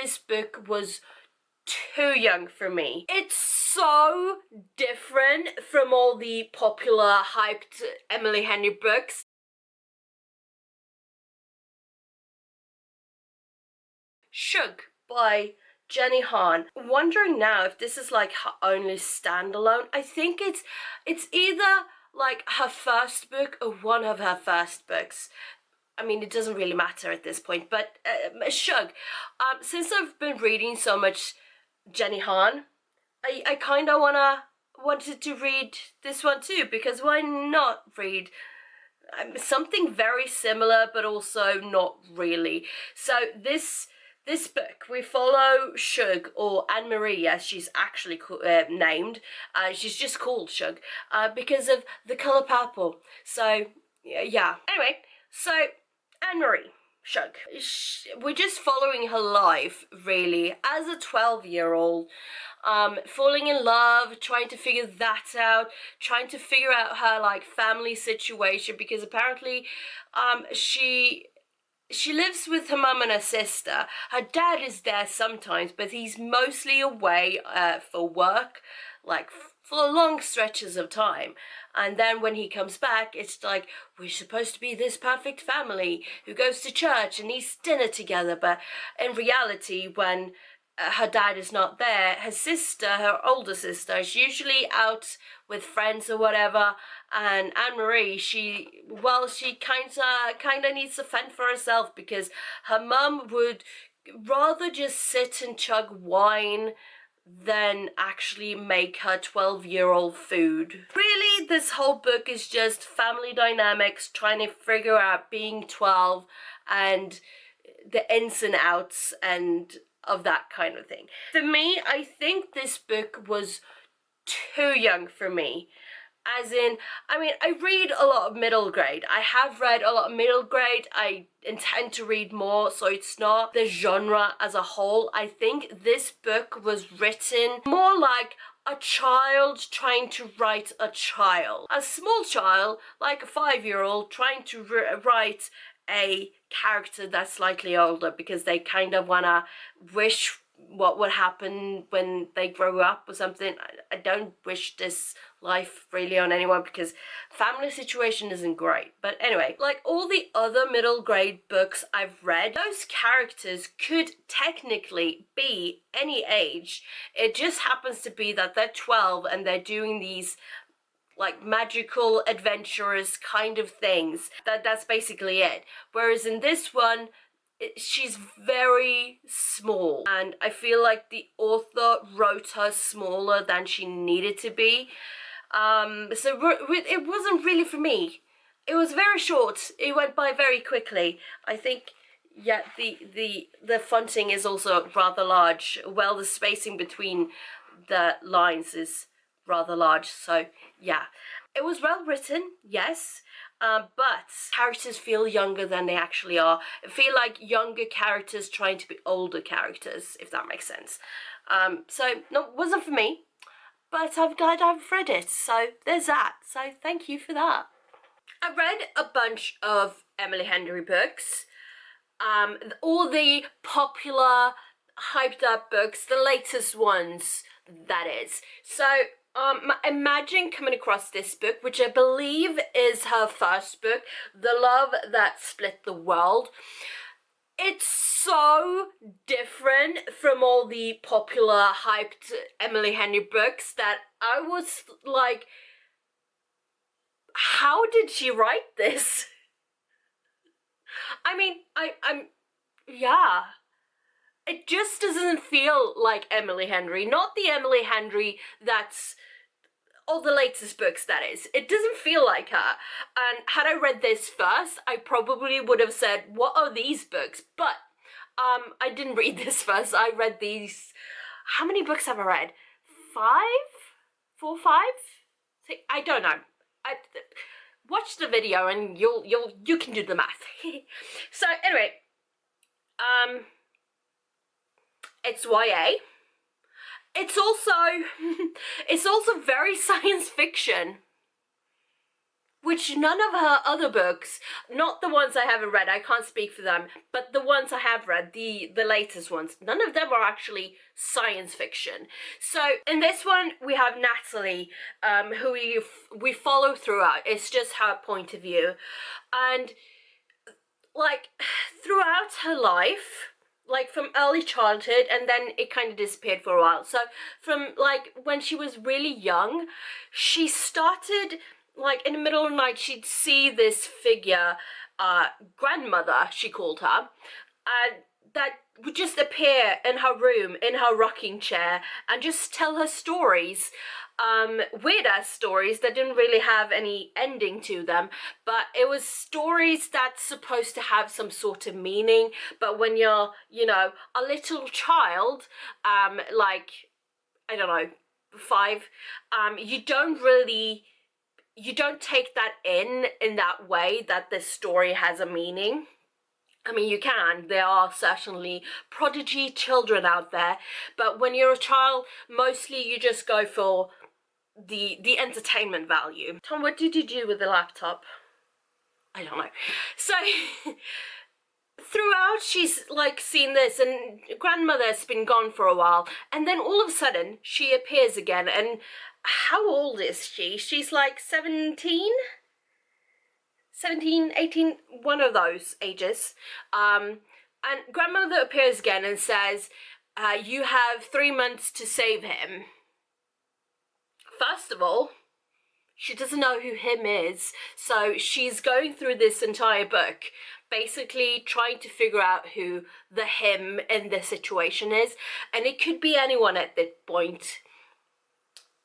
this book was too young for me. It's so different from all the popular, hyped Emily Henry books. Shug by Jenny Han. Wondering now if this is like her only standalone. I think it's either like her first book or one of her first books. I mean, it doesn't really matter at this point, but Shug. Since I've been reading so much Jenny Han, I kind of wanted to read this one too, because why not read something very similar but also not really. So this book, we follow Shug, or Anne-Marie as she's actually named. She's just called Shug because of the colour purple. So yeah, anyway, so Anne-Marie Shug, we're just following her life really as a 12-year-old, falling in love, trying to figure that out, trying to figure out her like family situation, because apparently she lives with her mum and her sister. Her dad is there sometimes, but he's mostly away for work, like for long stretches of time. And then when he comes back, it's like, we're supposed to be this perfect family who goes to church and eats dinner together. But in reality, when her dad is not there, her sister, her older sister, is usually out with friends or whatever. And Anne-Marie, she kinda needs to fend for herself, because her mum would rather just sit and chug wine than actually make her 12-year-old food. Really, this whole book is just family dynamics, trying to figure out being 12 and the ins and outs and of that kind of thing. For me, I think this book was too young for me. As in, I mean, I read a lot of middle grade. I have read a lot of middle grade. I intend to read more, so it's not the genre as a whole. I think this book was written more like a child trying to write a child. A small child, like a 5-year-old, trying to write a character that's slightly older, because they kind of wanna wish what would happen when they grow up or something. I don't wish this life really on anyone, because family situation isn't great. But anyway, like all the other middle grade books I've read, those characters could technically be any age. It just happens to be that they're 12 and they're doing these like magical adventurous kind of things. That's basically it. Whereas in this one, she's very small, and I feel like the author wrote her smaller than she needed to be. So it wasn't really for me. It was very short. It went by very quickly. I think, yeah, the fonting is also rather large. Well, the spacing between the lines is rather large. So yeah, it was well written, yes. But characters feel younger than they actually are. I feel like younger characters trying to be older characters, if that makes sense. So no, it wasn't for me, but I'm glad I've read it. So there's that. So thank you for that. I read a bunch of Emily Henry books. All the popular, hyped up books, the latest ones, that is. So imagine coming across this book, which I believe is her first book, The Love That Split the World. It's so different from all the popular, hyped Emily Henry books that I was like, how did she write this? I mean, yeah. It just doesn't feel like Emily Henry. Not the Emily Henry that's all the latest books, that is. It doesn't feel like her. And had I read this first, I probably would have said, what are these books? But I didn't read this first. I read these. How many books have I read? 5? 4, 5? I don't know. Watch the video and you can do the math. So anyway, it's YA. It's also very science fiction, which none of her other books, not the ones I haven't read, I can't speak for them, but the ones I have read, the latest ones, none of them are actually science fiction. So in this one, we have Natalie, who we follow throughout. It's just her point of view. And like throughout her life, like from early childhood, and then it kind of disappeared for a while. So from like when she was really young, she started like in the middle of the night, she'd see this figure, grandmother, she called her, and that would just appear in her room, in her rocking chair, and just tell her stories. Weird-ass stories that didn't really have any ending to them, but it was stories that's supposed to have some sort of meaning. But when you're, you know, a little child, like, I don't know, 5, you don't take that in that way, that this story has a meaning. I mean, you can. There are certainly prodigy children out there, but when you're a child, mostly you just go for the entertainment value. Tom, what did you do with the laptop? I don't know. So throughout, she's like seen this, and grandmother's been gone for a while, and then all of a sudden she appears again. And how old is she? She's like 17, 18, one of those ages. And grandmother appears again and says, you have 3 months to save him. First of all, she doesn't know who him is, so she's going through this entire book basically trying to figure out who the him in this situation is. And it could be anyone at this point.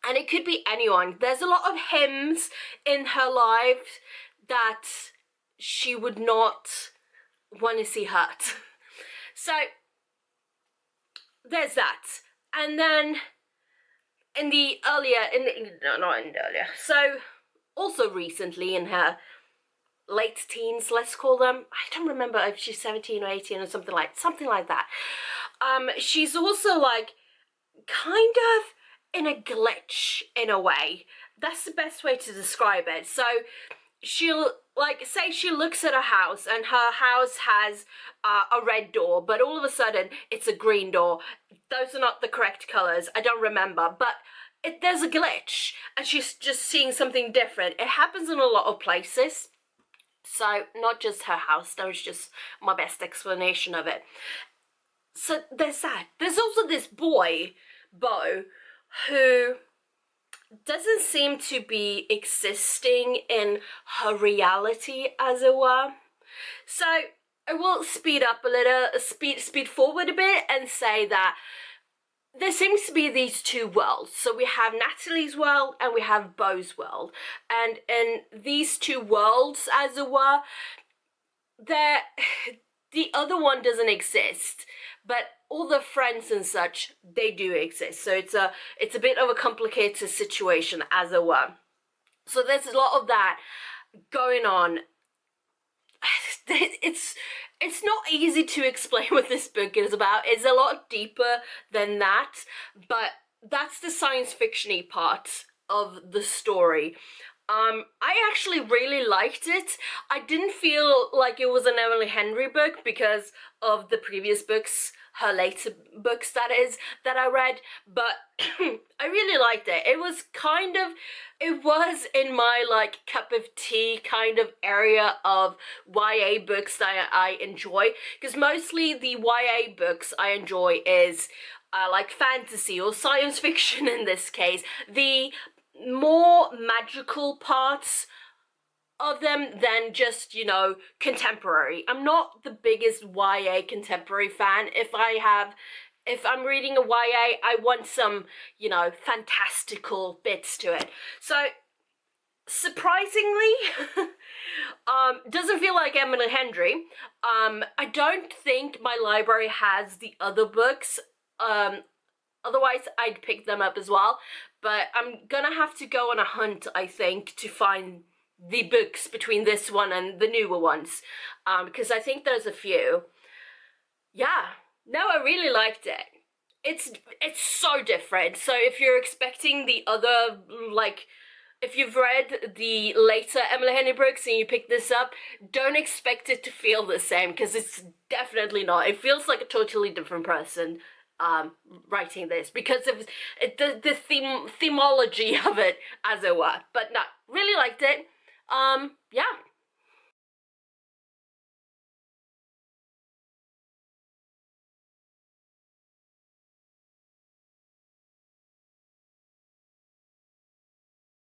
And it could be anyone. There's a lot of hims in her life that she would not want to see hurt. So there's that. And then so also recently in her late teens, let's call them, I don't remember if she's 17 or 18 or something like that. She's also like kind of in a glitch in a way. That's the best way to describe it. So she'll like say she looks at a house and her house has a red door, but all of a sudden it's a green door. Those are not the correct colors. I don't remember, but there's a glitch and she's just seeing something different. It happens in a lot of places. So not just her house. That was just my best explanation of it. So there's that. There's also this boy, Bo, who doesn't seem to be existing in her reality, as it were. So I will speed up a little, speed forward a bit and say that there seems to be these two worlds. So we have Natalie's world and we have Bo's world. And in these two worlds, as it were, the other one doesn't exist. But all the friends and such, they do exist. So it's a bit of a complicated situation, as it were. So there's a lot of that going on. It's not easy to explain what this book is about. It's a lot deeper than that, but that's the science fiction-y part of the story. I actually really liked it. I didn't feel like it was an Emily Henry book because of the previous books, her later books that I read, but I really liked it. It was in my like cup of tea kind of area of YA books that I enjoy, because mostly the YA books I enjoy is like fantasy or science fiction in this case. The more magical parts of them than just, you know, contemporary. I'm not the biggest YA contemporary fan. If I'm reading a YA, I want some, you know, fantastical bits to it. So surprisingly, doesn't feel like Emily Henry. I don't think my library has the other books. Otherwise, I'd pick them up as well. But I'm gonna have to go on a hunt, I think, to find the books between this one and the newer ones. Because I think there's a few. Yeah, no, I really liked it. It's so different. So if you're expecting the other, like, if you've read the later Emily Henry books and you pick this up, don't expect it to feel the same, because it's definitely not. It feels like a totally different person writing this, because of the themology of it, as it were. But no, really liked it. Yeah,